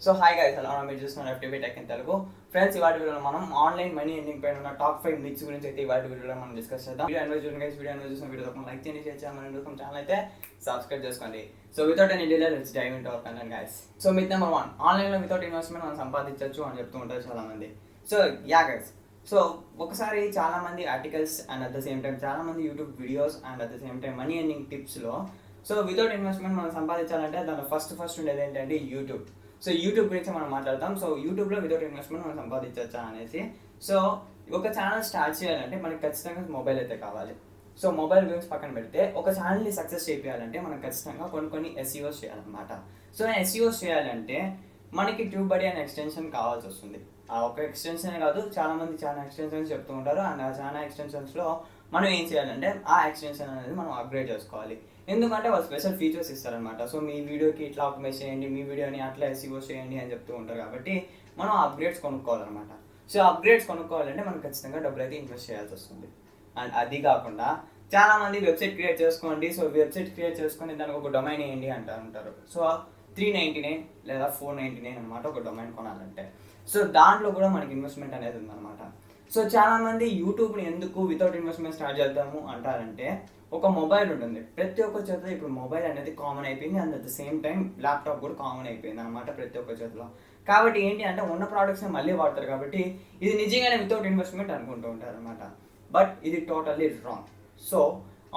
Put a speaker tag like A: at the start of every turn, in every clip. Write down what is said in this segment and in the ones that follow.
A: So hi guys, అలా మీరు చూస్తున్నారు FTV tech in Telugu. Friends, ఇవాటి వీడియోలో మనం ఆన్లైన్ మనీ ఎర్నింగ్ పైన ఉన్న టాప్ 5 మిత్స్ గురించి అయితే ఇవాటి వీడియోలో మనం డిస్కస్ చేద్దాం. వీడియో అన్వైజ్ చూడండి గైస్. వీడియో అన్వైజ్ చూసిన వీడియో తప్పకుండా లైక్ చేయండి, షేర్ చేయండి, మన ఛానల్ అయితే సబ్స్క్రైబ్ చేసుకోండి. So without any delay let's dive into our content guys. So myth number 1, ఆన్లైన్లో వితౌట్ ఇన్వెస్ట్మెంట్ మనం సంపాదించవచ్చు అని చెప్తూ ఉంటారు చాలా మంది. సో యా గైస్, సో ఒకసారి చాలా మంది articles and at the same time చాలా మంది YouTube videos and at the same time money earning టిప్స్లో సో వితౌట్ ఇన్వెస్ట్మెంట్ మనం సంపాదించాలంటే దాని ఫస్ట్ ఉండేది ఏంటంటే యూట్యూబ్. సో యూట్యూబ్ గురించి మనం మాట్లాడతాం. సో యూట్యూబ్లో వితౌట్ ఇన్వెస్ట్మెంట్ మనం సంపాదించవచ్చా అనేసి. సో ఒక ఛానల్ స్టార్ట్ చేయాలంటే మనకి ఖచ్చితంగా మొబైల్ అయితే కావాలి. సో మొబైల్ గురించి పక్కన పెడితే ఒక ఛానల్ని సక్సెస్ చేయాలంటే మనం ఖచ్చితంగా కొన్ని SEOs చేయాలన్నమాట. సో SEOs చేయాలంటే మనకి ట్యూబ్ బడీ అనే ఎక్స్టెన్షన్ కావాల్సి వస్తుంది. ఆ ఒక ఎక్స్టెన్షనే కాదు, చాలా ఎక్స్టెన్షన్స్ చెప్తూ ఉంటారు. అండ్ ఆ చాలా ఎక్స్టెన్షన్స్లో మనం ఏం చేయాలంటే ఆ ఎక్స్టెన్షన్ అనేది మనం అప్గ్రేడ్ చేసుకోవాలి. ఎందుకంటే వాళ్ళు స్పెషల్ ఫీచర్స్ ఇస్తారనమాట. సో మీ వీడియోకి ఇట్లా ఆప్టిమైజ్ చేయండి, మీ వీడియోని అట్లా SEOs చేయండి అని చెప్తూ ఉంటారు. కాబట్టి మనం అప్గ్రేడ్స్ కొనుక్కోవాలన్నమాట. సో అప్గ్రేడ్స్ కొనుక్కోవాలంటే మనం ఖచ్చితంగా డబ్బులు అయితే ఇన్వెస్ట్ చేయాల్సి వస్తుంది. అండ్ అది కాకుండా చాలామంది వెబ్సైట్ క్రియేట్ చేసుకోండి, సో వెబ్సైట్ క్రియేట్ చేసుకొని దానికి ఒక డొమైన్ వేయండి అంటారు. సో 399 లేదా 499 అనమాట ఒక డొమైన్ కొనాలంటే. సో దాంట్లో కూడా మనకి ఇన్వెస్ట్మెంట్ అనేది ఉందన్నమాట. సో చాలామంది యూట్యూబ్ని ఎందుకు వితౌట్ ఇన్వెస్ట్మెంట్ స్టార్ట్ చేద్దాము అంటారంటే ఒక మొబైల్ ఉంటుంది. ప్రతి ఒక్క చేతిలో ఇప్పుడు మొబైల్ అనేది కామన్ అయిపోయింది. And at the same time laptop కూడా కామన్ అయిపోయింది అనమాట ప్రతి ఒక్క చేతిలో. కాబట్టి ఏంటి అంటే ఉన్న ప్రోడక్ట్స్ని మళ్ళీ వాడతారు. కాబట్టి ఇది నిజంగానే వితౌట్ ఇన్వెస్ట్మెంట్ అనుకుంటూ ఉంటారు అనమాట. బట్ ఇది టోటల్లీ రాంగ్. సో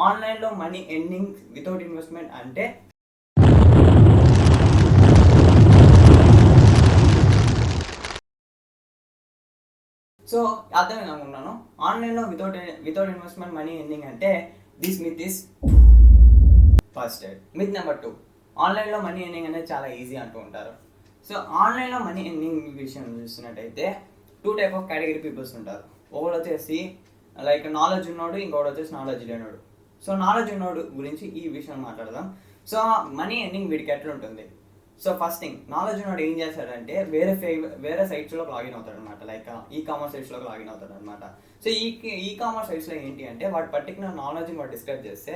A: ఆన్లైన్లో మనీ ఎర్నింగ్ వితౌట్ ఇన్వెస్ట్మెంట్ అంటే సో అర్థమైంది అనుకుంటున్నాను. ఆన్లైన్లో వితౌట్ ఇన్వెస్ట్మెంట్ మనీ ఎర్నింగ్ అంటే this myth is busted. Myth number 2, ఆన్లైన్లో మనీ ఎర్నింగ్ అనేది చాలా ఈజీ అంటూ ఉంటారు. సో ఆన్లైన్లో మనీ ఎర్నింగ్ విషయం చూసినట్టయితే 2 టైప్ ఆఫ్ కేటగిరీ పీపుల్స్ ఉంటారు. ఒకడు వచ్చేసి లైక్ నాలెడ్జ్ ఉన్నోడు, ఇంకొకటి వచ్చేసి నాలెడ్జ్ లేనోడు. సో నాలెడ్జ్ ఉన్నోడు గురించి ఈ విషయం మాట్లాడదాం. సో మనీ ఎర్నింగ్ వీడికి ఎట్లా ఉంటుంది. సో ఫస్ట్ థింగ్, నాలెడ్జ్ ఉన్నోడు ఏం చేస్తాడంటే వేరే సైట్స్లోకి లాగిన్ అవుతాడు అనమాట. లైక్ ఈకామర్స్ సైట్స్లోకి లాగిన్ అవుతాడు అనమాట. సో ఈకామర్స్ సైట్స్లో ఏంటి అంటే వాటి పర్టికులర్ నాలెడ్జ్ని వాడు డిస్క్రైబ్ చేస్తే,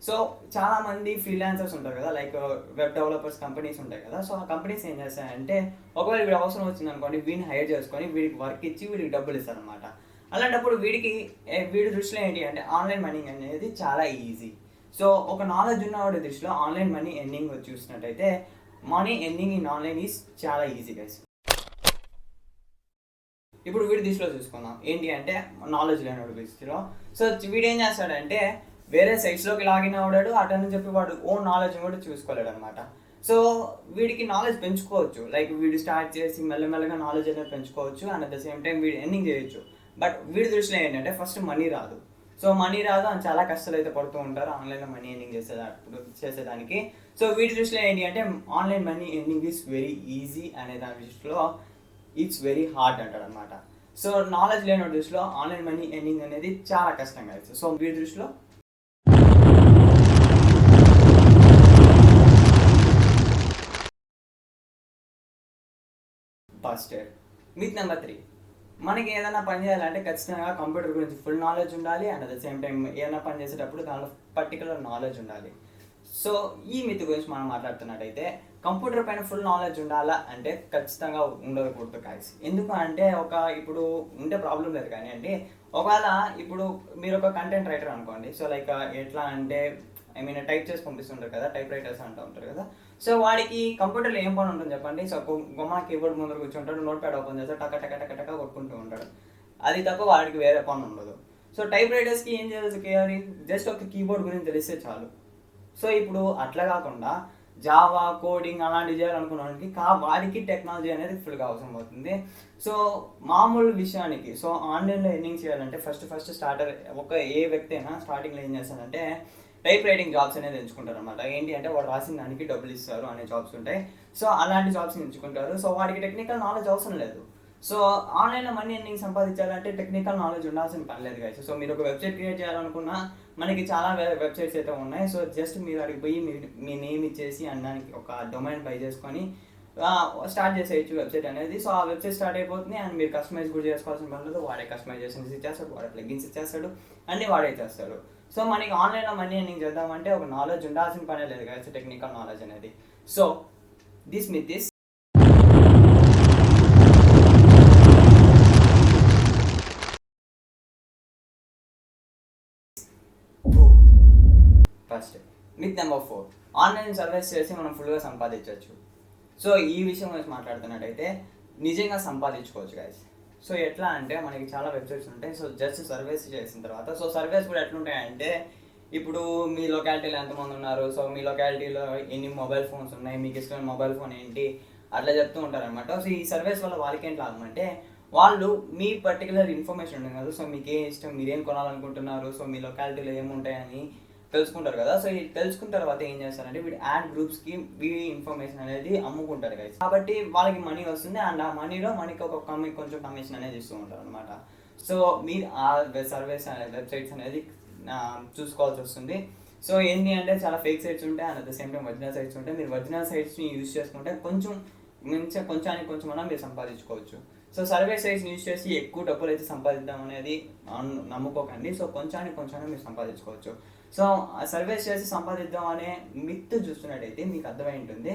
A: సో చాలా మంది ఫ్రీలాన్సర్స్ ఉంటారు కదా, లైక్ వెబ్ డెవలపర్స్ కంపెనీస్ ఉంటాయి కదా. సో ఆ కంపెనీస్ ఏం చేస్తాయంటే ఒకవేళ వీడి అవసరం వచ్చింది అనుకోండి, వీడిని హైర్ చేసుకొని వీడికి వర్క్ ఇచ్చి వీడికి డబ్బులు ఇస్తారనమాట. అలాంటప్పుడు వీడి దృష్టిలో ఏంటి అంటే ఆన్లైన్ మనీ అనేది చాలా ఈజీ. సో ఒక నాలెడ్జ్ ఉన్నవాడి దృష్టిలో ఆన్లైన్ మనీ ఎర్నింగ్ చూసినట్టయితే money earning in online is చాలా ఈజీ గైస్. ఇప్పుడు వీడి దృష్టిలో చూసుకుందాం ఏంటి అంటే నాలెడ్జ్ లేనివాడు దృష్టిలో. సో వీడు ఏం చేస్తాడంటే వేరే సైట్స్లోకి లాగిన్ అవ్వడాడు, అటని చెప్పి వాడు ఓన్ నాలెడ్జ్ కూడా చూసుకోలేడు అనమాట. సో వీడికి నాలెడ్జ్ పెంచుకోవచ్చు, లైక్ వీడు స్టార్ట్ చేసి మెల్లమెల్లగా నాలెడ్జ్ అనేది పెంచుకోవచ్చు. And at the same time వీడు ఎర్నింగ్ చేయొచ్చు. బట్ వీడి దృష్టిలో ఏంటంటే ఫస్ట్ మనీ రాదు. సో మనీ రాదు అని చాలా కష్టాలు అయితే పడుతూ ఉంటారు ఆన్లైన్లో మనీ ఎర్నింగ్ చేసేదానికి. సో వీటి దృష్టిలో ఏంటి అంటే online money earning is very easy అనే దాని దృష్టిలో ఇట్స్ వెరీ హార్డ్ అంటాడు అనమాట. సో నాలెడ్జ్ లేని దృష్టిలో ఆన్లైన్ మనీ ఎర్నింగ్ అనేది చాలా కష్టంగా అవుతుంది. సో వీటి దృష్టిలో బస్టెడ్. మిత్ నెంబర్ 3, మనకి ఏదైనా పని చేయాలంటే ఖచ్చితంగా కంప్యూటర్ గురించి ఫుల్ నాలెడ్జ్ ఉండాలి. And at the same time ఏదైనా పని చేసేటప్పుడు దానిలో పర్టికులర్ నాలెడ్జ్ ఉండాలి. సో ఈ మిత్ గురించి మనం మాట్లాడుతున్నట్టయితే కంప్యూటర్ పైన ఫుల్ నాలెడ్జ్ ఉండాలా అంటే ఖచ్చితంగా ఉండకూడదు గాయ్స్. ఎందుకు అంటే ఇప్పుడు ఉంటే ప్రాబ్లం లేదు. కానీ అంటే ఒకవేళ ఇప్పుడు మీరు ఒక కంటెంట్ రైటర్ అనుకోండి. సో లైక్ ఎట్లా అంటే టైప్ చేసి పంపిస్తుంటారు కదా, టైప్ రైటర్స్ అంటూ ఉంటారు కదా. సో వాడికి కంప్యూటర్లో ఏం పని ఉంటుంది చెప్పండి. సో గుమ్మ కీబోర్డ్ ముందర కూర్చుంటాడు, నోట్ ప్యాడ్ ఓపెన్ చేస్తాడు, టక టక టక టక కొట్టుకుంటూ ఉంటాడు. అది తప్ప వాడికి వేరే పని ఉండదు. సో టైప్ రైటర్స్కి ఏం చేయాలి, జస్ట్ ఒక కీబోర్డ్ గురించి తెలిస్తే చాలు. సో ఇప్పుడు అట్లా కాకుండా జావా కోడింగ్ అలాంటివి చేయాలనుకున్నానికి వాడికి టెక్నాలజీ అనేది ఫుల్గా అవసరం అవుతుంది. సో మామూలు విషయానికి సో ఆన్లైన్లో ఎర్నింగ్ చేయాలంటే ఫస్ట్ స్టార్టర్ ఏ వ్యక్తి అయినా స్టార్టింగ్లో ఏం చేస్తాడంటే టైప్ రైటింగ్ జాబ్స్ అనేది ఎంచుకుంటారు అనమాట. ఏంటి అంటే వాడు రాసిన దానికి డబ్బులు ఇస్తారు అనే జాబ్స్ ఉంటాయి. సో అలాంటి జాబ్స్ ఎంచుకుంటారు. సో వాడికి టెక్నికల్ నాలెడ్జ్ అవసరం లేదు. సో ఆన్లైన్లో మనీ ఎర్నింగ్ సంపాదించాలంటే టెక్నికల్ నాలెడ్జ్ ఉండాల్సిన పని లేదు గైస్. సో మీరు ఒక వెబ్సైట్ క్రియేట్ చేయాలనుకున్నా మనకి చాలా వెబ్సైట్స్ అయితే ఉన్నాయి. సో జస్ట్ మీరు అడిగి పోయి మీ నేమ్ ఇచ్చేసి అండ్ దానికి ఒక డొమైన్ బై చేసుకొని స్టార్ట్ చేసేయచ్చు వెబ్సైట్ అనేది. సో ఆ వెబ్సైట్ స్టార్ట్ అయిపోతుంది. అండ్ మీరు కస్టమైజ్ కూడా చేసుకోవాల్సిన పని లేదు. వాడే కస్టమైజేషన్స్ ఇచ్చేస్తాడు, వాడే ప్లగిన్స్ ఇచ్చేస్తాడు, అన్నీ వాడే చేస్తాడు. సో మనకి ఆన్లైన్లో మనీ ఎర్నింగ్ చేద్దామంటే ఒక నాలెడ్జ్ ఉండాల్సిన పనే లేదు కదా, టెక్నికల్ నాలెడ్జ్ అనేది. So this myth is myth number 4, online service చేసి మనం ఫుల్గా సంపాదించవచ్చు. సో ఈ విషయం గురించి మాట్లాడుతున్నట్టయితే నిజంగా సంపాదించుకోవచ్చు గైస్. సో ఎట్లా అంటే మనకి చాలా వెబ్సైట్స్ ఉంటాయి. సో జస్ట్ సర్వీస్ చేసిన తర్వాత సో సర్వీస్ కూడా ఎట్లుంటాయంటే ఇప్పుడు మీ లొకాలిటీలో ఎంతమంది ఉన్నారు, సో మీ లొకాలిటీలో ఎన్ని మొబైల్ ఫోన్స్ ఉన్నాయి, మీకు ఇష్టమైన మొబైల్ ఫోన్ ఏంటి, అట్లా చెప్తూ ఉంటారనమాట. సో ఈ సర్వీస్ వల్ల వాళ్ళకి ఏంటి లాభం అంటే వాళ్ళు మీ పర్టికులర్ ఇన్ఫర్మేషన్ ఉంటుంది కదా, సో మీకు ఏం ఇష్టం, మీరేం కొనాలనుకుంటున్నారు, సో మీ లొకాలిటీలో ఏముంటాయని తెలుసుకుంటారు కదా. సో ఇది తెలుసుకున్న తర్వాత ఏం చేస్తారంటే వీడు యాడ్ గ్రూప్స్కి వీడి ఇన్ఫర్మేషన్ అనేది అమ్ముకుంటారు కదా. కాబట్టి వాళ్ళకి మనీ వస్తుంది అండ్ ఆ మనీలో మనకి ఒక కొంచెం కమిషన్ అనేది ఇస్తూ ఉంటారు అనమాట. సో మీరు ఆ సర్వీస్ వెబ్సైట్స్ అనేది చూసుకోవాల్సి వస్తుంది. సో ఏంటి అంటే చాలా ఫేక్ సైట్స్ ఉంటాయి and at the same time original sites ఉంటాయి. మీరు ఒరిజినల్ సైట్స్ని యూజ్ చేసుకుంటే కొంచెం కొంచెం మీరు సంపాదించుకోవచ్చు. సో సర్వే సైట్స్ యూజ్ చేసి ఎక్కువ డబ్బులు అయితే సంపాదిద్దాం అనేది నమ్ముకోకండి. సో కొంచెం మీరు సంపాదించుకోవచ్చు. సో సర్వేస్ చేసి సంపాదిద్దాం అనే మిత్ చూస్తున్నట్టయితే మీకు అర్థమై ఉంటుంది.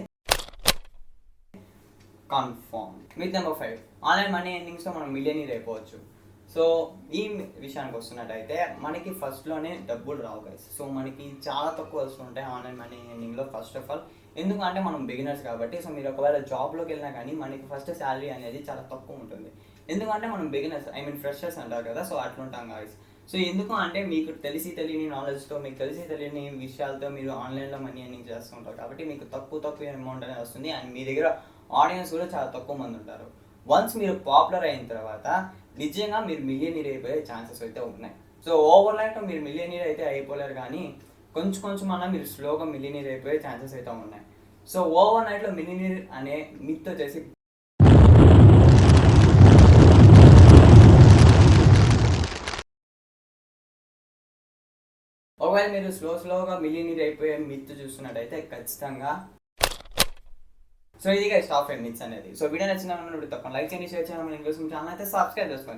A: Confirm. Myth number 5, online money ఎర్నింగ్స్లో మనం మిలియనీర్ అయిపోవచ్చు. సో ఈ విషయానికి వస్తున్నట్టయితే మనకి ఫస్ట్లోనే డబ్బులు రావు గైస్. సో మనకి చాలా తక్కువ వస్తుంటాయి ఆన్లైన్ మనీ ఎర్నింగ్లో. ఫస్ట్ ఆఫ్ ఆల్ ఎందుకంటే మనం బిగినర్స్ కాబట్టి. సో మీరు ఒకవేళ జాబ్లోకి వెళ్ళినా కానీ మనకి ఫస్ట్ శాలరీ అనేది చాలా తక్కువ ఉంటుంది. ఎందుకంటే మనం బిగినర్స్, ఫ్రెషర్స్ అంటారు కదా, సో అట్లుంటాం గైస్. సో ఎందుకు అంటే మీకు తెలియని నాలెడ్జ్తో, మీకు తెలియని విషయాలతో మీరు ఆన్లైన్లో మనీ ఎర్నింగ్ చేస్తుంటారు కాబట్టి మీకు తక్కువ అమౌంట్ అనేది వస్తుంది అండ్ మీ దగ్గర ఆడియన్స్ కూడా చాలా తక్కువ మంది ఉంటారు. వన్స్ మీరు పాపులర్ అయిన తర్వాత నిజంగా మీరు మిలియనీర్ అయిపోయే ఛాన్సెస్ అయితే ఉన్నాయి. సో ఓవర్ నైట్ మీరు మిలియనీర్ అయితే అయిపోలేరు కానీ కొంచెం అన్నా మీరు స్లోగా మిలియనీర్ అయిపోయే ఛాన్సెస్ అయితే ఉన్నాయి. సో ఓవర్ నైట్లో మిలియనీర్ అనే మిత్ వచ్చేసి ఒకవేళ మీరు స్లోగా మిలియనీర్ అయిపోయే మిత్ చూస్తున్నట్టయితే ఖచ్చితంగా. సో ఇది టాప్ 5 మిత్స్ అనేది. సో వీడియో నచ్చిన తప్పకుండా లైక్ చేయండి, షేర్ చేయండి, మన ఇంగ్లీష్ ఛానల్ అయితే సబ్స్క్రైబ్ చేసుకోండి.